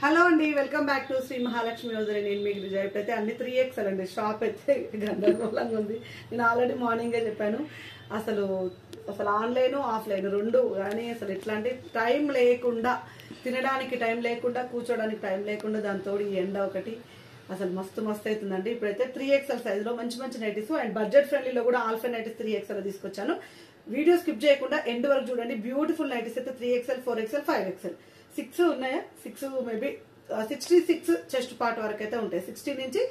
Hello అండి, welcome back to Shri Mahalakshmi రోజులే. నేను మీకు విజయ్. అయితే అన్ని 3XL అండి. షాప్ అయితే గందరగోళంగా ఉంది. నేను ఆల్రెడీ మార్నింగే చెప్పాను. అసలు ఆన్లైన్ ఆఫ్లైన్ రెండు కానీ అసలు ఎట్లాంటి టైం లేకుండా, తినడానికి టైం లేకుండా, కూర్చోడానికి టైం లేకుండా, దాంతో ఈ ఎండ ఒకటి అసలు మస్తు అవుతుందండి. ఇప్పుడైతే 3XL సైజులో మంచి మంచి నైటీస్ అండ్ బడ్జెట్ ఫ్రెండ్లీలో కూడా ఆల్ఫా నైటీస్ 3XL తీసుకొచ్చాను. వీడియో స్కిప్ చేయకుండా ఎండ్ వరకు చూడండి. బ్యూటిఫుల్ నైటీస్ అయితే 3XL, 4XL, 5XL 6 ఉన్నాయా, 6 మేబీ 66 చెస్ట్ పార్ట్ వరకు అయితే ఉంటాయి. 60 నుంచి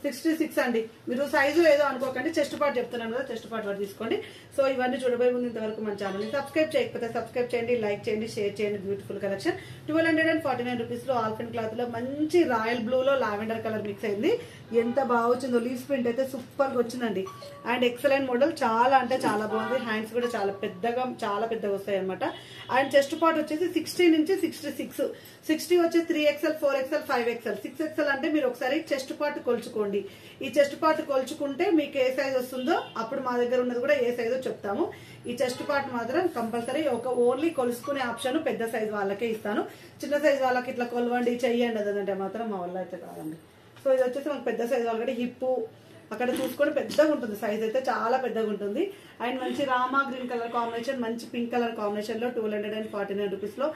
66 అండి. మీరు సైజు ఏదో అనుకోకండి, చెస్ట్ పార్ట్ చెప్తున్నాను కదా, చెస్ట్ పార్ట్ వరకు తీసుకోండి. సో ఇవన్నీ చూడబోయే ముందు ఇంతవరకు మన ఛానల్ని సబ్స్క్రైబ్ చేయకపోతే సబ్స్క్రైబ్ చేయండి, లైక్ చేయండి, షేర్ చేయండి. బ్యూటిఫుల్ కలెక్షన్ 1249 రూపీస్ లో ఆల్ఫిన్ క్లాత్ లో మంచి రాయల్ బ్లూ లో లావెండర్ కలర్ మిక్స్ అయింది. ఎంత బాగా వచ్చిందో. లీవ్స్ ప్రింట్ అయితే సూపర్ గా వచ్చిందండి. అండ్ ఎక్సలెంట్ మోడల్, చాలా అంటే చాలా బాగుంది. హ్యాండ్స్ కూడా చాలా పెద్దగా వస్తాయి అనమాట. అండ్ చెస్ట్ పార్ట్ వచ్చేసి 60 నుంచి 66. 60 వచ్చి 3XL, 4XL, 5XL, 6XL అంటే మీరు ఒకసారి చెస్ట్ పార్ట్ కొలుచుకోండి. ఈ చెస్ట్ పార్ట్ కొలుచుకుంటే మీకు ఏ సైజ్ వస్తుందో అప్పుడు మా దగ్గర ఉన్నది కూడా ఏ సైజో చెప్తాము. ఈ చెస్ట్ పార్ట్ మాత్రం కంపల్సరీ ఓన్లీ కొలుసుకునే ఆప్షన్ పెద్ద సైజ్ వాళ్ళకే ఇస్తాను. చిన్న సైజ్ వాళ్ళకి ఇట్లా కొలవండి చెయ్యండి అదంటే మాత్రం మా వల్ల అయితే కాదండి. సో ఇది వచ్చేసి మనకు పెద్ద సైజ్ వాళ్ళకి హిప్ అక్కడ చూసుకొని పెద్దగా ఉంటుంది. సైజ్ అయితే చాలా పెద్దగా ఉంటుంది. అండ్ మంచి రామా గ్రీన్ కలర్ కాంబినేషన్, మంచి పింక్ కలర్ కాంబినేషన్ లో 1249 రూపీస్ లో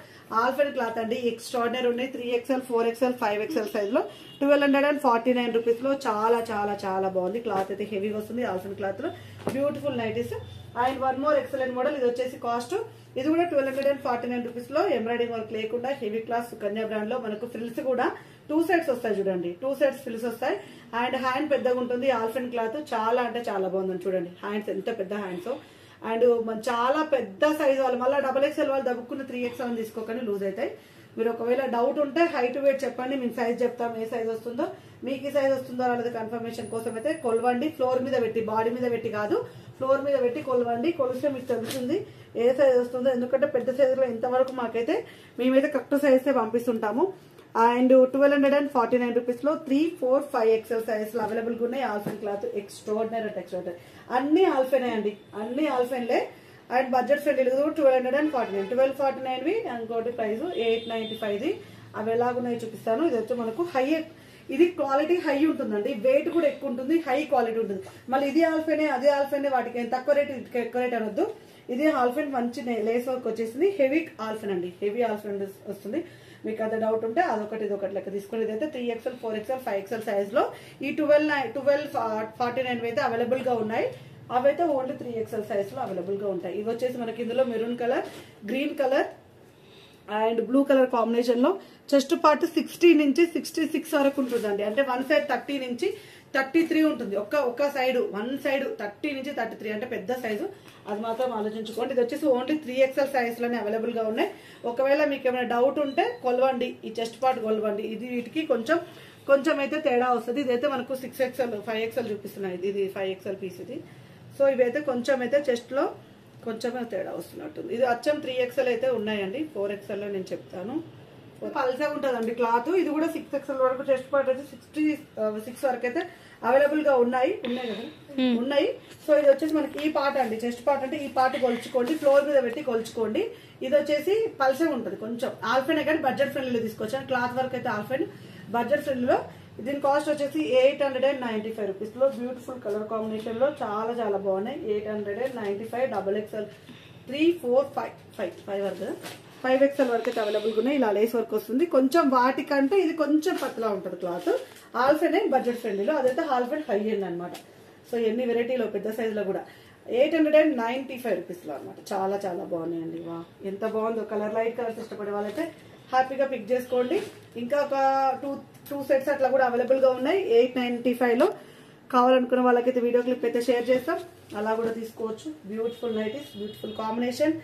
ఆల్ఫెన్ క్లాత్ అండి. ఎక్స్ట్రాడినరీ ఉన్నాయి. 3XL, 4XL, 5XL సైజ్ లో 1249 రూపీస్ లో చాలా చాలా చాలా బాగుంది. క్లాత్ అయితే హెవీగా వస్తుంది. ఆల్ఫెన్ క్లాత్ లో beautiful nighties. And one more excellent model. ఇది వచ్చేసి కాస్ట్ ఇది కూడా 1249 రూపీస్ లో ఎంబ్రాయిడింగ్ వర్క్ లేకుండా హెవీ క్లాస్ కన్యా బ్రాండ్ లో మనకు ఫ్రిల్స్ కూడా 2 సైడ్స్ వస్తాయి చూడండి. 2 సైడ్స్ ఫ్రిల్స్ వస్తాయి. అండ్ హ్యాండ్ పెద్దగా ఉంటుంది. ఆల్ఫెన్ క్లాత్ చాలా అంటే చాలా బాగుంది చూడండి. హ్యాండ్స్ ఎంత పెద్ద హ్యాండ్స్. అండ్ చాలా పెద్ద సైజ్ వాళ్ళు మళ్ళీ XXL వాళ్ళు దబ్బుకున్న 3XL తీసుకోకండి, లూజ్ అవుతాయి. మీరు ఒకవేళ డౌట్ ఉంటే హైట్ వెయిట్ చెప్పండి, మేము సైజ్ చెప్తాం. ఏ సైజ్ వస్తుందో మీకు ఈ సైజ్ వస్తుందో అనేది కన్ఫర్మేషన్ కోసం అయితే కొలవండి. ఫ్లోర్ మీద పెట్టి, బాడీ మీద పెట్టి కాదు, ఫ్లోర్ మీద పెట్టి కొలవండి. కొలిస్తే మీకు తెలుస్తుంది ఏ సైజ్ వస్తుందో. ఎందుకంటే పెద్ద సైజులో ఇంతవరకు మాకైతే మేమైతే కరెక్ట్ సైజ్ పంపిస్తుంటాము. అండ్ 1249 రూపీస్ లో 3, 4, 5XL సైజ్ లో అవైలబుల్ గా ఉన్నాయి. ఆల్ఫెన్ క్లాత్ ఎక్స్ట్రాడినరీ అంటే ఎక్స్ట్రాడినరీ. అన్ని ఆల్ఫెనే అండి, అన్ని ఆల్ఫెన్లే. అండ్ బడ్జెట్ ఫ్రెండ్లీ 1249, 1249 ఇంకోటి ప్రైస్ 895. అవి ఎలాగున్నాయో చూపిస్తాను. ఇది వచ్చి మనకు హై, ఇది క్వాలిటీ హై ఉంటుందండి. వెయిట్ కూడా ఎక్కువ ఉంటుంది, హై క్వాలిటీ ఉంటుంది. మళ్ళీ ఇది ఆల్ఫెనే అది ఆల్ఫెనే, వాటికి తక్కువ రేట్ ఎక్కువ రేట్ అనొద్దు. ఇది ఆల్ఫెన్ మంచి లేస్ వర్క్ వచ్చేసింది. హెవీ ఆల్ఫెన్ అండి, హెవీ ఆల్ఫెన్ వస్తుంది. మీకు అది డౌట్ ఉంటే అదొకటి ఇదొకటి లెక్క తీసుకుని. ఇదైతే 3XL, 4XL, 5XL సైజ్ లో ఈ 1249 అయితే అవైలబుల్ గా ఉన్నాయి. అవైతే ఓన్లీ 3XL సైజ్ లో అవైలబుల్ గా ఉంటాయి. ఇవి వచ్చేసి మనకి ఇందులో maroon colour, green colour and blue colour combination లో చెస్ట్ పార్ట్ 60 నుంచి 66 వరకు ఉంటుందండి. అంటే వన్ సైడ్ 30 నుంచి 33 ఉంటుంది. ఒక్క సైడ్, వన్ సైడ్ 30 నుంచి 33 అంటే పెద్ద సైజు. అది మాత్రం ఆలోచించుకోండి. ఇది వచ్చేసి ఓన్లీ 3XL సైజ్ లోనే అవైలబుల్ గా ఉన్నాయి. ఒకవేళ మీకు ఏమైనా డౌట్ ఉంటే కొలవండి, ఈ చెస్ట్ పార్ట్ కొలవండి. ఇది వీటికి కొంచెం అయితే తేడా వస్తుంది. ఇదైతే మనకు 6XL, 5XL చూపిస్తున్నాయి. ఇది 5XL పీస్ ఇది. సో ఇవైతే కొంచెం అయితే చెస్ట్ లో కొంచెమే తేడా వస్తున్నట్టుంది. ఇది అచ్చం 3XL అయితే ఉన్నాయండి. 4XL లో నేను చెప్తాను. పల్సే ఉంటుందండి క్లాత్. ఇది కూడా 6XL వరకు చెస్ట్ పార్ట్ వచ్చి 66 వరకు అయితే అవైలబుల్ గా ఉన్నాయి కదా, ఉన్నాయి. సో ఇది వచ్చేసి మనకి ఈ పార్ట్ అండి, చెస్ట్ పార్ట్ అంటే ఈ పార్ట్ కొలుచుకోండి, ఫ్లోర్ మీద పెట్టి కొలుచుకోండి. ఇది వచ్చేసి పల్సే ఉంటుంది కొంచెం. ఆల్ఫెన్ కానీ బడ్జెట్ ఫ్రెండ్లీలో తీసుకొచ్చాను. క్లాత్ వర్క్ అయితే ఆల్ఫెన్ బడ్జెట్ ఫ్రెండ్లీలో. దీని కాస్ట్ వచ్చేసి 895 రూపీస్ లో బ్యూటిఫుల్ కలర్ కాంబినేషన్ లో చాలా చాలా బాగున్నాయి. 895 XXL 3, 4, 5 వరకు 5XL వరకు అయితే అవైలబుల్ గా ఉన్నాయి. ఇలా లేస్ వర్క్ వస్తుంది. కొంచెం వాటికంటే ఇది కొంచెం పతలా ఉంటుంది క్లాత్. ఆల్ఫెన్ బడ్జెట్ ఫ్రెండ్లీలో, అదైతే ఆల్ఫెన్ హై ఎండ్ అనమాట. సో ఎన్ని వెరైటీలో పెద్ద సైజ్ లో కూడా 895 రూపీస్ లో అనమాట. చాలా చాలా బాగున్నాయండి. వా ఎంత బాగుందో. కలర్ లైట్ కలర్స్ ఇష్టపడే వాళ్ళైతే హ్యాపీగా పిక్ చేసుకోండి. ఇంకా ఒక టూ సెట్స్ అట్లా కూడా అవైలబుల్ గా ఉన్నాయి. 895 లో కావాలనుకున్న వాళ్ళకైతే వీడియో క్లిప్ అయితే షేర్ చేస్తాం, అలా కూడా తీసుకోవచ్చు. Beautiful nighties, beautiful combination.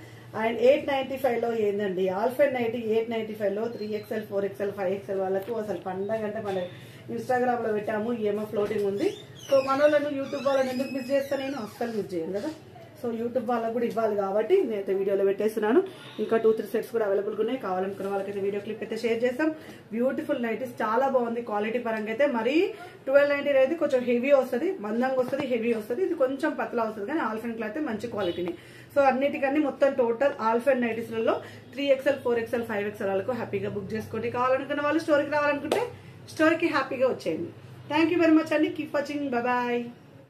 And 895 లో ఏందండి ఆల్ఫెన్ నైటీ. 895 లో 3XL, 4XL, 5XL వాళ్ళకు అసలు పండగ అంటే పండగ. ఇన్స్టాగ్రామ్ లో పెట్టాము, ఏమో ఫ్లోటింగ్ ఉంది. సో మన వాళ్ళను యూట్యూబ్ వాళ్ళని ఎందుకు మిస్ చేస్తా, నేను అస్సలు మిస్ చేయను కదా. సో యూట్యూబ్ వాళ్ళకు కూడా ఇవ్వాలి కాబట్టి నేనైతే వీడియోలో పెట్టేస్తున్నాను. ఇంకా 2-3 సెట్స్ కూడా అవైలబుల్గా ఉన్నాయి. కావాలనుకున్న వాళ్ళకైతే వీడియో క్లిప్ అయితే షేర్ చేస్తాం. బ్యూటిఫుల్ నైటీస్, చాలా బాగుంది క్వాలిటీ పరంగా అయితే. మరీ 1290 అయితే కొంచెం హెవీ వస్తుంది, మందంగా వస్తుంది, హెవీ వస్తుంది. ఇది కొంచెం పతలా వస్తుంది, కానీ ఆల్ఫెన్ క్లాత్ మంచి క్వాలిటీని. సో అన్నిటికన్నీ మొత్తం టోటల్ ఆల్ఫెన్ నైటీస్లలో 3XL, 4XL, 5XL వాళ్ళకు హ్యాపీగా బుక్ చేసుకోండి. కావాలనుకున్న వాళ్ళు స్టోర్కి రావాలనుకుంటే స్టోర్కి హ్యాపీగా వచ్చేయండి. థ్యాంక్ యూ వెరీ మచ్ అండి. Keep watching. బాయ్.